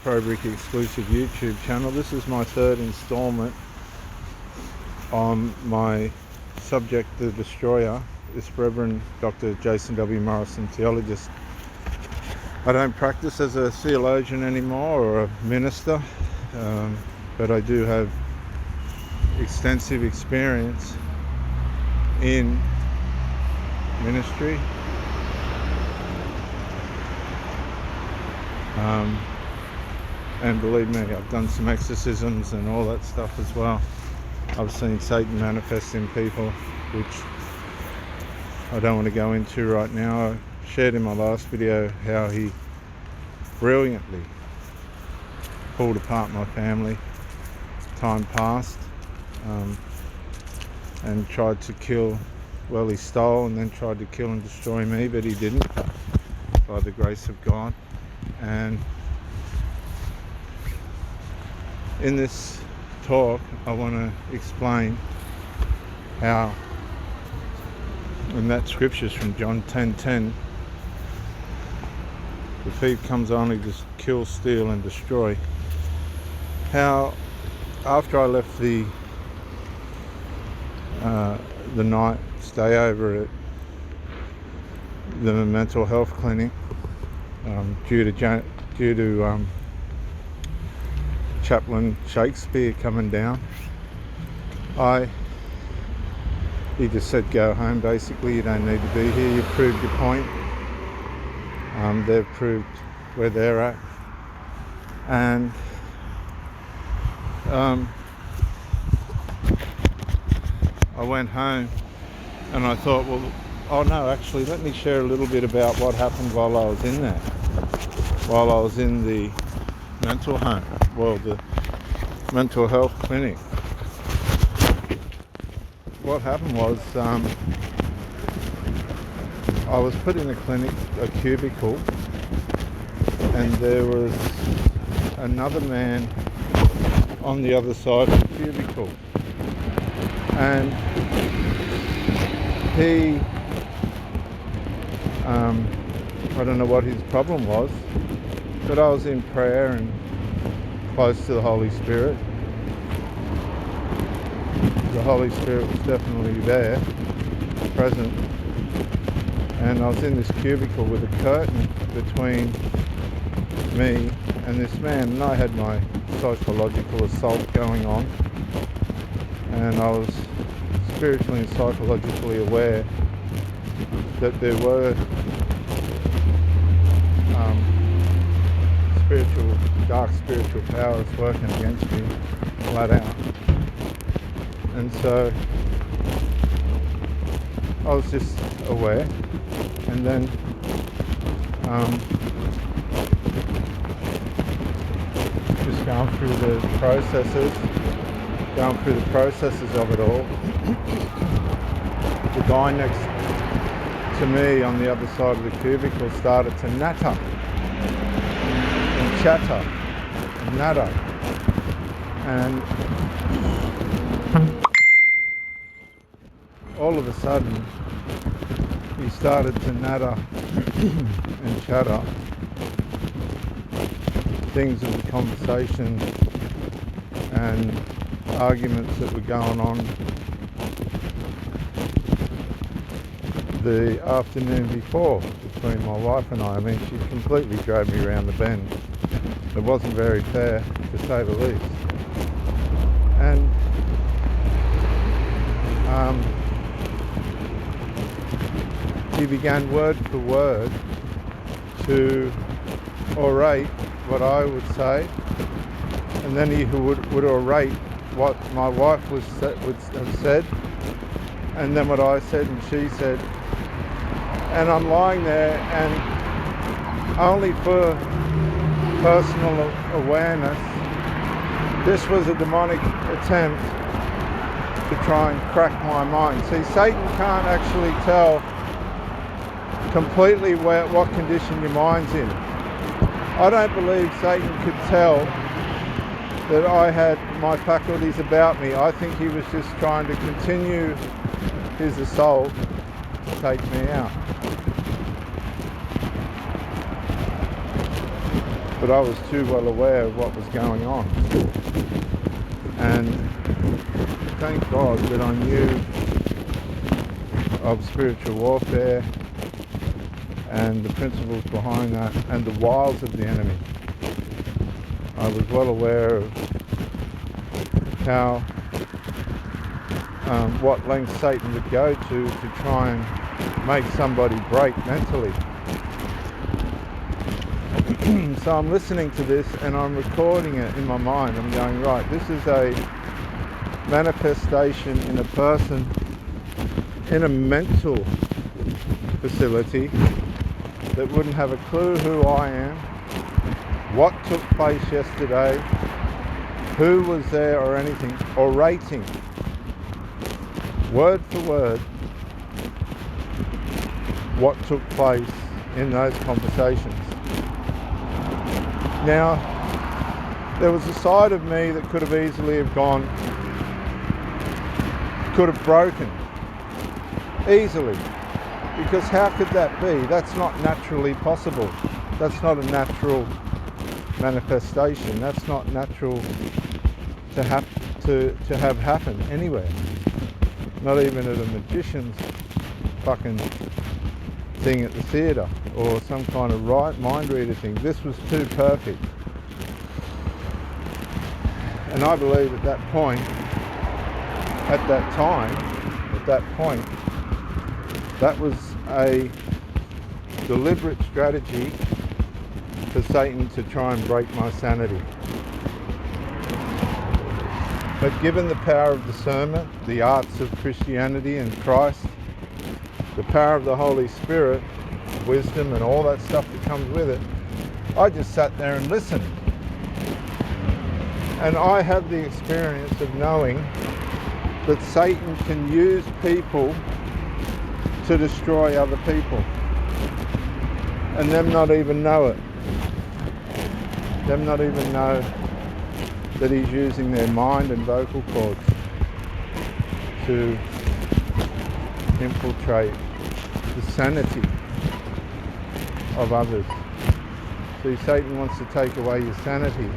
ProBrick exclusive YouTube channel. This is my third installment on my subject, The Destroyer. This Reverend Dr. Jason W. Morrison, theologist. I don't practice as a theologian anymore or a minister, but I do have extensive experience in ministry. And believe me, I've done some exorcisms and all that stuff as well. I've seen Satan manifest in people, which I don't want to go into right now. I shared in my last video how he brilliantly pulled apart my family. Time passed, and tried to kill, well, he stole and then tried to kill and destroy me, but he didn't, by the grace of God. And in this talk, I want to explain how, and that scripture's from John 10:10, the thief comes only to kill, steal, and destroy. How, after I left the night stay over at the mental health clinic, due to Chaplain Shakespeare coming down, he just said, go home, basically. You don't need to be here. You've proved your point. They've proved where they're at. And I went home and I thought, well, oh no, actually, let me share a little bit about what happened while I was in there. While I was in the mental home, well, the mental health clinic. What happened was, I was put in a cubicle, and there was another man on the other side of the cubicle, and he, I don't know what his problem was, but I was in prayer and close to the Holy Spirit. The Holy Spirit was definitely there, present, and I was in this cubicle with a curtain between me and this man, and I had my psychological assault going on, and I was spiritually and psychologically aware that there were dark spiritual powers working against me, flat out. And so I was just aware, and then just going through the processes of it all. The guy next to me on the other side of the cubicle started to natter and chatter and natter, and all of a sudden he started to natter and chatter things of the conversation and arguments that were going on the afternoon before between my wife and I. I mean, she completely drove me around the bend. It wasn't very fair, to say the least. And he began word for word to orate what I would say, and then he would orate what my wife would have said, and then what I said and she said. And I'm lying there, and only for personal awareness, this was a demonic attempt to try and crack my mind. See, Satan can't actually tell completely what condition your mind's in. I don't believe Satan could tell that I had my faculties about me. I think he was just trying to continue his assault to take me out. but I was too well aware of what was going on. And thank God that I knew of spiritual warfare and the principles behind that and the wiles of the enemy. I was well aware of how what lengths Satan would go to try and make somebody break mentally. So I'm listening to this and I'm recording it in my mind. I'm going, right, this is a manifestation in a person in a mental facility that wouldn't have a clue who I am, what took place yesterday, who was there or anything, orating word for word what took place in those conversations. Now, there was a side of me that could have easily have gone, could have broken easily, because how could that be? That's not naturally possible. That's not a natural manifestation. That's not natural to have happen anywhere. Not even at a magician's fucking thing at the theatre or some kind of mind reader thing. This was too perfect. And I believe at that point, at that time, at that point, that was a deliberate strategy for Satan to try and break my sanity. But given the power of discernment, the arts of Christianity and Christ, the power of the Holy Spirit, wisdom and all that stuff that comes with it, I just sat there and listened. And I have the experience of knowing that Satan can use people to destroy other people and them not even know it. Them not even know that he's using their mind and vocal cords to infiltrate the sanity of others. See, Satan wants to take away your sanity.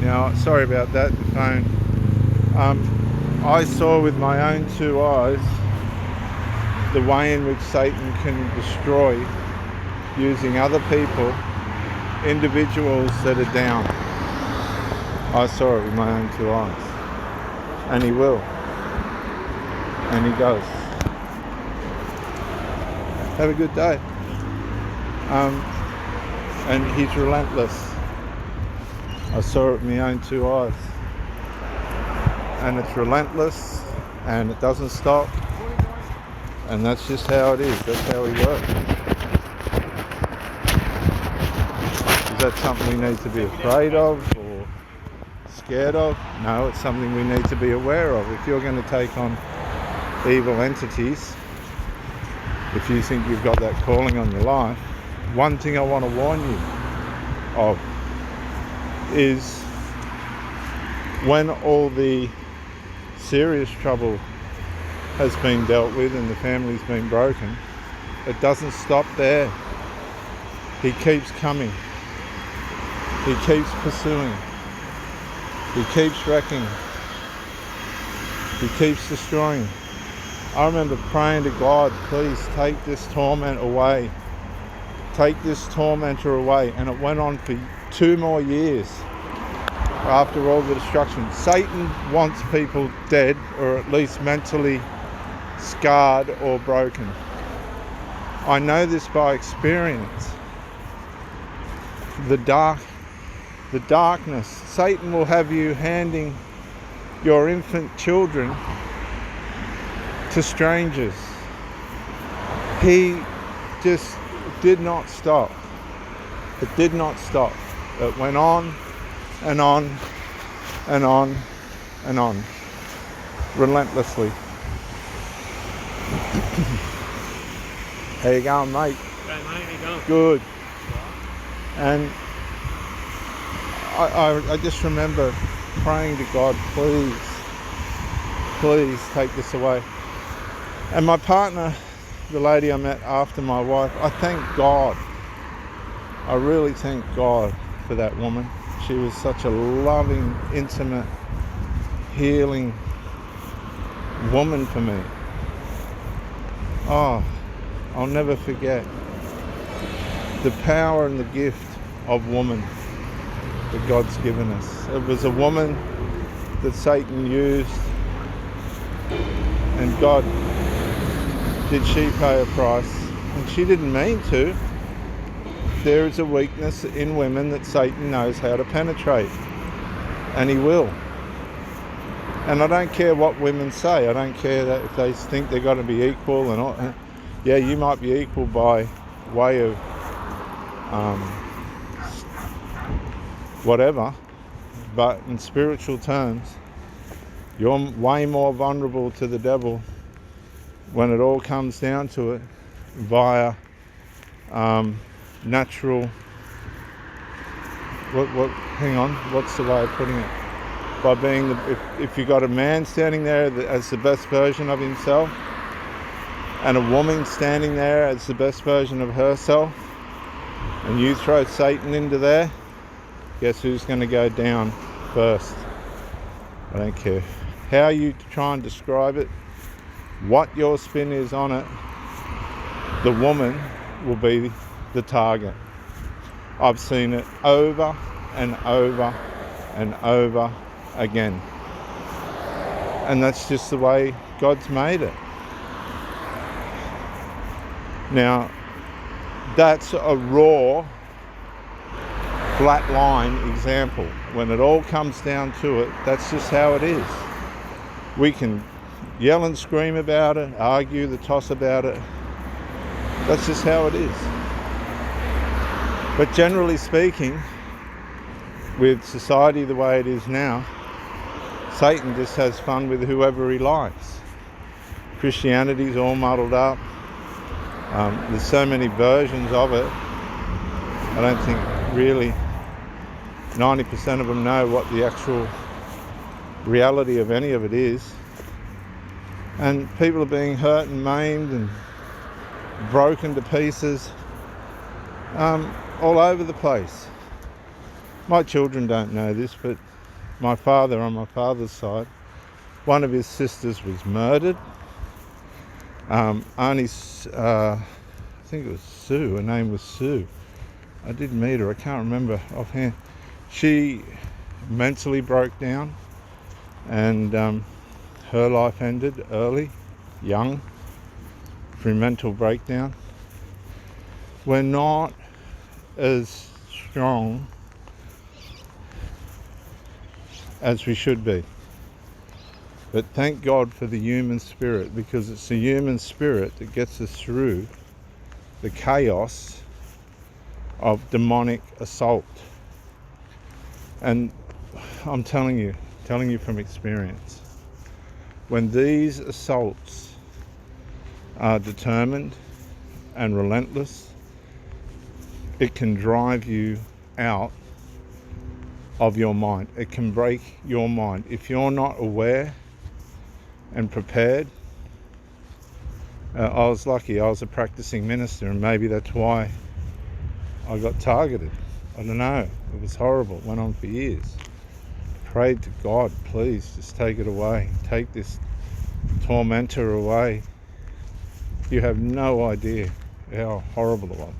Now, sorry about that, the phone. I saw with my own two eyes the way in which Satan can destroy using other people, individuals that are down. I saw it with my own two eyes. And he will. And he does. Have a good day. And he's relentless. I saw it with my own two eyes. And it's relentless and it doesn't stop. And that's just how it is. That's how he works. Is that something we need to be afraid of or scared of? No, it's something we need to be aware of. If you're going to take on evil entities, if you think you've got that calling on your life, one thing I want to warn you of is when all the serious trouble has been dealt with and the family's been broken, it doesn't stop there. He keeps coming. He keeps pursuing. He keeps wrecking. He keeps destroying. I remember praying to God, please take this torment away. Take this tormentor away. And it went on for 2 more years after all the destruction. Satan wants people dead, or at least mentally scarred or broken. I know this by experience. The darkness. Satan will have you handing your infant children to strangers. He just did not stop. It did not stop. It went on and on and on and on, relentlessly. How you going, mate? Hey mate, how you going? Good. And I just remember praying to God, please take this away. And my partner, the lady I met after my wife, I thank God. I really thank God for that woman. She was such a loving, intimate, healing woman for me. Oh, I'll never forget the power and the gift of woman that God's given us. It was a woman that Satan used, and God, did she pay a price? And she didn't mean to. There is a weakness in women that Satan knows how to penetrate, and he will. And I don't care what women say. I don't care that if they think they're going to be equal and all. Yeah, you might be equal by way of whatever, but in spiritual terms, you're way more vulnerable to the devil when it all comes down to it via natural. Hang on. What's the way of putting it? By being if you got a man standing there as the best version of himself, and a woman standing there as the best version of herself, and you throw Satan into there, guess who's going to go down first? I don't care how you try and describe it, what your spin is on it, the woman will be the target. I've seen it over and over and over again. And that's just the way God's made it. Now, that's a raw, flat line example. When it all comes down to it, that's just how it is. We can yell and scream about it, argue the toss about it. That's just how it is. But generally speaking, with society the way it is now, Satan just has fun with whoever he likes. Christianity's all muddled up. There's so many versions of it. I don't think really 90% of them know what the actual reality of any of it is. And people are being hurt and maimed and broken to pieces all over the place. My children don't know this, but my father, on my father's side, one of his sisters was murdered. I think it was Sue. Her name was Sue. I did meet her. I can't remember offhand. She mentally broke down, and her life ended early, young, through mental breakdown. We're not as strong as we should be. But thank God for the human spirit, because it's the human spirit that gets us through the chaos of demonic assault. And I'm telling you from experience, when these assaults are determined and relentless, it can drive you out of your mind. It can break your mind. If you're not aware and prepared, I was lucky. I was a practicing minister, and maybe that's why I got targeted. I don't know. It was horrible. It went on for years. Prayed to God, please, just take it away. Take this tormentor away. You have no idea how horrible it was.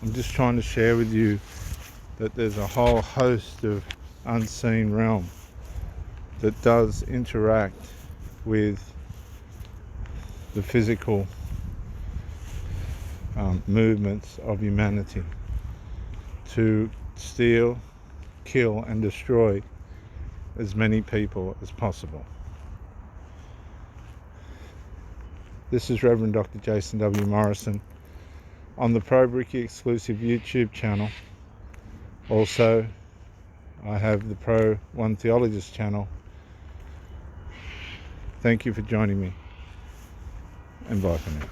I'm just trying to share with you that there's a whole host of unseen realm that does interact with the physical movements of humanity to steal, kill and destroy as many people as possible. This is Reverend Dr. Jason W. Morrison on the Pro Bricky exclusive YouTube channel. Also, I have the Pro One Theologist channel. Thank you for joining me, and bye for now.